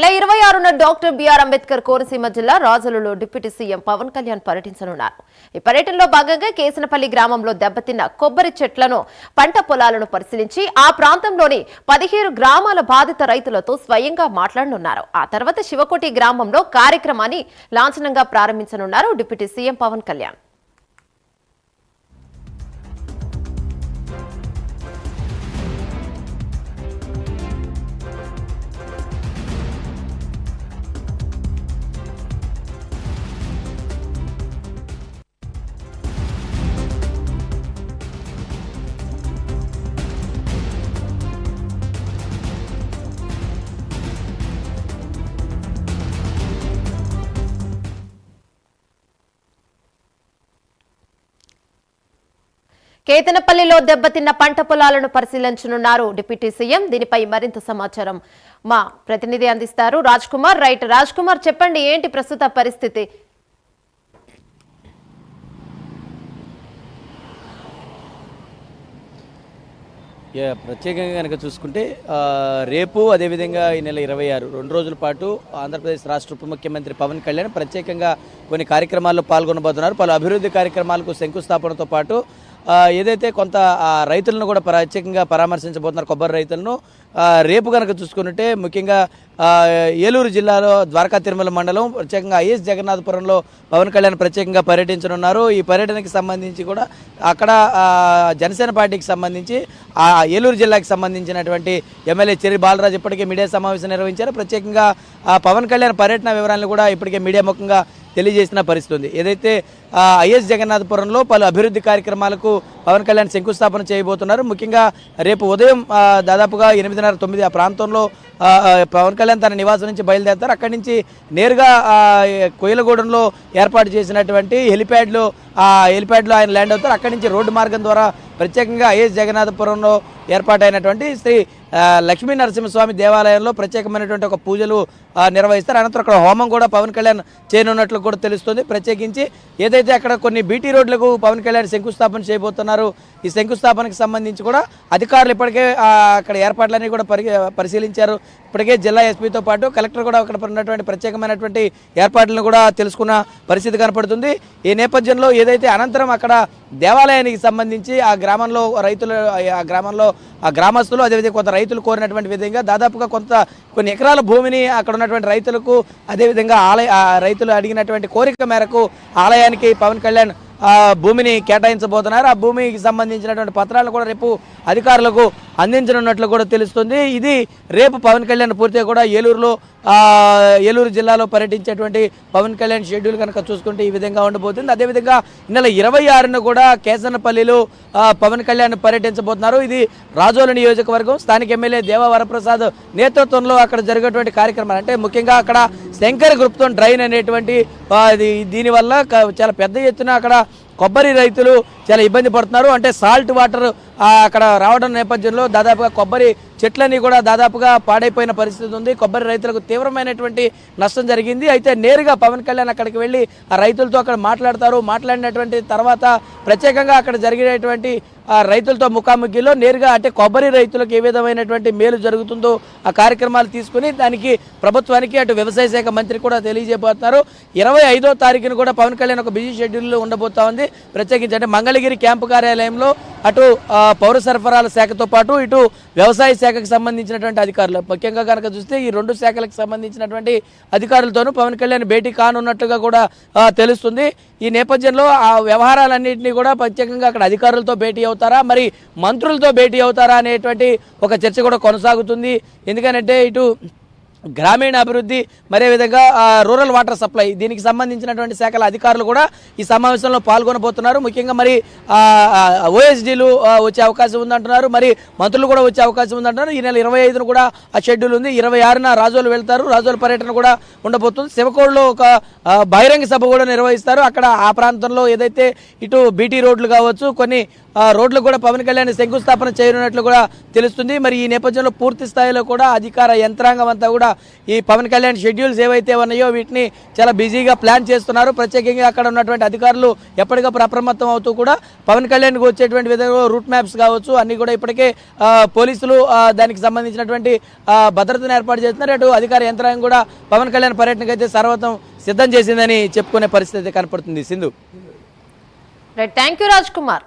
2026న doctor BR Ambedkar Konaseema జిల్లా రాజులలో deputy CM Pawan Kalyan పర్యటించనున్నారు. ఈ పర్యటనలో భాగంగా కేసనపల్లి గ్రామంలో దెబ్బతిన్న కొబ్బరి చెట్లను, పంట పొలాలను పరిశీలించి ఆ ప్రాంతంలోని 17 గ్రామాల బాధిత రైతులతో స్వయంగా మాట్లాడనున్నారు. ఆ తర్వాత శివకోటి గ్రామంలో కార్యక్రమాన్ని లాంఛనంగా ప్రారంభించనున్నారు డిప్యూటీ సీఎం పవన్ కళ్యాణ్. కేతనపల్లిలో దెబ్బతిన్న పంట పొలాలను పరిశీలించనున్నారు డిప్యూటీ సీఎం. దీనిపై మరింత సమాచారం మా ప్రతినిధి అందిస్తారు రాజ్ కుమార్. రాజ్ కుమార్, చెప్పండి, ఏంటి ప్రస్తుత పరిస్థితి? ప్రత్యేకంగా కనుక చూసుకుంటే రేపు అదేవిధంగా ఈ నెల 26 2 రోజుల పాటు ఆంధ్రప్రదేశ్ రాష్ట్ర ఉప ముఖ్యమంత్రి పవన్ కళ్యాణ్ ప్రత్యేకంగా కొన్ని కార్యక్రమాల్లో పాల్గొనబోతున్నారు. పలు అభివృద్ధి కార్యక్రమాలకు శంకుస్థాపనతో పాటు ఏదైతే కొంత రైతులను కూడా ప్రత్యేకంగా పరామర్శించబోతున్నారు, కొబ్బరి రైతులను. రేపు కనుక చూసుకుంటే ముఖ్యంగా ఏలూరు జిల్లాలో ద్వారకా తిరుమల మండలం ప్రత్యేకంగా ఐఎస్ జగన్నాథపురంలో పవన్ కళ్యాణ్ ప్రత్యేకంగా పర్యటించనున్నారు. ఈ పర్యటనకి సంబంధించి కూడా అక్కడ జనసేన పార్టీకి సంబంధించి ఏలూరు జిల్లాకి సంబంధించినటువంటి ఎమ్మెల్యే చెర్రి బాలరాజు ఇప్పటికే మీడియా సమావేశం నిర్వహించారు. ప్రత్యేకంగా పవన్ కళ్యాణ్ పర్యటన వివరాలను కూడా ఇప్పటికే మీడియా ముఖంగా తెలియజేసిన పరిస్థితి ఉంది. ఏదైతే ఐఎస్ జగన్నాథపురంలో పలు అభివృద్ధి కార్యక్రమాలకు పవన్ కళ్యాణ్ శంకుస్థాపన చేయబోతున్నారు. ముఖ్యంగా రేపు ఉదయం దాదాపుగా 8:30-9 ఆ ప్రాంతంలో పవన్ కళ్యాణ్ తన నివాసం నుంచి బయలుదేరుతారు. అక్కడి నుంచి నేరుగా కోయిలగూడెంలో ఏర్పాటు చేసినటువంటి హెలిప్యాడ్లో ఆయన ల్యాండ్ అవుతారు. అక్కడి నుంచి రోడ్డు మార్గం ద్వారా ప్రత్యేకంగా ఐఎస్ జగన్నాథపురంలో ఏర్పాటైనటువంటి శ్రీ లక్ష్మీ నరసింహస్వామి దేవాలయంలో ప్రత్యేకమైనటువంటి ఒక పూజలు నిర్వహిస్తారు. అనంతరం అక్కడ హోమం కూడా పవన్ కళ్యాణ్ చేయనున్నట్లు కూడా తెలుస్తుంది. ప్రత్యేకించి ఏదైతే అక్కడ కొన్ని బీటీ రోడ్లకు పవన్ కళ్యాణ్ శంకుస్థాపన చేయబోతున్నారు, ఈ శంకుస్థాపనకు సంబంధించి కూడా అధికారులు ఇప్పటికే అక్కడ ఏర్పాట్లన్నీ కూడా పరిశీలించారు. ఇప్పటికే జిల్లా ఎస్పీతో పాటు కలెక్టర్ కూడా అక్కడ ఉన్నటువంటి ప్రత్యేకమైనటువంటి ఏర్పాట్లను కూడా తెలుసుకున్న పరిస్థితి కనపడుతుంది. ఈ నేపథ్యంలో ఏదైతే అనంతరం అక్కడ దేవాలయానికి సంబంధించి ఆ గ్రామంలో రైతులు, ఆ గ్రామస్తులు, అదేవిధంగా కొంత రైతులు కోరినటువంటి విధంగా దాదాపుగా కొన్ని ఎకరాల భూమిని అక్కడ ఉన్నటువంటి రైతులకు, అదేవిధంగా రైతులు అడిగినటువంటి కోరిక మేరకు ఆలయానికి పవన్ కళ్యాణ్ భూమిని కేటాయించబోతున్నారు. ఆ భూమికి సంబంధించినటువంటి పత్రాలను కూడా రేపు అధికారులకు అందించనున్నట్లు కూడా తెలుస్తుంది. ఇది రేపు పవన్ కళ్యాణ్ పూర్తిగా కూడా ఏలూరు జిల్లాలో పర్యటించేటువంటి పవన్ కళ్యాణ్ షెడ్యూల్ కనుక చూసుకుంటే ఈ విధంగా ఉండబోతుంది. అదేవిధంగా ఈ నెల 26న కూడా కేసనపల్లిలో పవన్ కళ్యాణ్ పర్యటించబోతున్నారు. ఇది రాజోలు నియోజకవర్గం. స్థానిక ఎమ్మెల్యే దేవా వరప్రసాద్ నేతృత్వంలో అక్కడ జరిగేటువంటి కార్యక్రమాలు, అంటే ముఖ్యంగా అక్కడ శంకర్ గ్రూప్తో డ్రైన్ అనేటువంటి దీనివల్ల చాలా పెద్ద ఎత్తున అక్కడ కొబ్బరి రైతులు చాలా ఇబ్బంది పడుతున్నారు. అంటే సాల్ట్ వాటర్ అక్కడ రావడం నేపథ్యంలో దాదాపుగా కొబ్బరి చెట్లన్నీ కూడా దాదాపుగా పాడైపోయిన పరిస్థితి ఉంది. కొబ్బరి రైతులకు తీవ్రమైనటువంటి నష్టం జరిగింది. అయితే నేరుగా పవన్ కళ్యాణ్ అక్కడికి వెళ్ళి ఆ రైతులతో అక్కడ మాట్లాడతారు. మాట్లాడినటువంటి తర్వాత ప్రత్యేకంగా అక్కడ జరిగినటువంటి రైతులతో ముఖాముఖిలో నేరుగా అంటే కొబ్బరి రైతులకు ఏ విధమైనటువంటి మేలు జరుగుతుందో ఆ కార్యక్రమాలు తీసుకుని దానికి ప్రభుత్వానికి అటు వ్యవసాయ శాఖ మంత్రి కూడా తెలియజేయబోతున్నారు. 25వ తారీఖున కూడా పవన్ కళ్యాణ్ ఒక బిజీ షెడ్యూల్లో ఉండబోతా ఉంది. ప్రత్యేకించి అంటే మంగళగిరి క్యాంపు కార్యాలయంలో అటు పౌర సరఫరాల శాఖతో పాటు ఇటు వ్యవసాయ శాఖకు సంబంధించినటువంటి అధికారులు, ముఖ్యంగా కనుక చూస్తే ఈ 2 శాఖలకు సంబంధించినటువంటి అధికారులతోనూ పవన్ కళ్యాణ్ భేటీ కానున్నట్లుగా కూడా తెలుస్తుంది. ఈ నేపథ్యంలో ఆ వ్యవహారాలన్నింటినీ కూడా ప్రత్యేకంగా అక్కడ అధికారులతో భేటీ అవుతారా, మరి మంత్రులతో భేటీ అవుతారా అనేటువంటి ఒక చర్చ కూడా కొనసాగుతుంది. ఎందుకంటే ఇటు గ్రామీణ అభివృద్ధి, మరే విధంగా రూరల్ వాటర్ సప్లై, దీనికి సంబంధించినటువంటి శాఖల అధికారులు కూడా ఈ సమావేశంలో పాల్గొనబోతున్నారు. ముఖ్యంగా మరి ఓఎస్డీలు వచ్చే అవకాశం ఉందంటున్నారు, మరి మంత్రులు కూడా వచ్చే అవకాశం ఉందంటున్నారు. ఈ నెల 25న కూడా ఆ షెడ్యూల్ ఉంది. 26న రాజోలు వెళ్తారు. రాజోలు పర్యటన కూడా ఉండబోతుంది. శివకోడులో ఒక బహిరంగ సభ కూడా నిర్వహిస్తారు. అక్కడ ఆ ప్రాంతంలో ఏదైతే ఇటు బీటీ రోడ్లు కావచ్చు, కొన్ని రోడ్లు కూడా పవన్ కళ్యాణ్ శంకుస్థాపన చేయనున్నట్లు కూడా తెలుస్తుంది. మరి ఈ నేపథ్యంలో పూర్తి స్థాయిలో కూడా అధికార యంత్రాంగం అంతా కూడా ఈ పవన్ కళ్యాణ్ షెడ్యూల్స్ ఏవైతే ఉన్నాయో వీటిని చాలా బిజీగా ప్లాన్ చేస్తున్నారు. ప్రత్యేకంగా అక్కడ ఉన్నటువంటి అధికారులు ఎప్పటికప్పుడు అప్రమత్తం అవుతూ కూడా పవన్ కళ్యాణ్కి వచ్చేటువంటి విధంగా రూట్ మ్యాప్స్ కావచ్చు అన్ని కూడా ఇప్పటికే పోలీసులు దానికి సంబంధించినటువంటి భద్రతను ఏర్పాటు చేస్తున్నారు. అటు అధికార యంత్రాంగం కూడా పవన్ కళ్యాణ్ పర్యటనకు అయితే సర్వతం సిద్ధం చేసిందని చెప్పుకునే పరిస్థితి కనపడుతుంది. సింధు. Thank you Raj Kumar.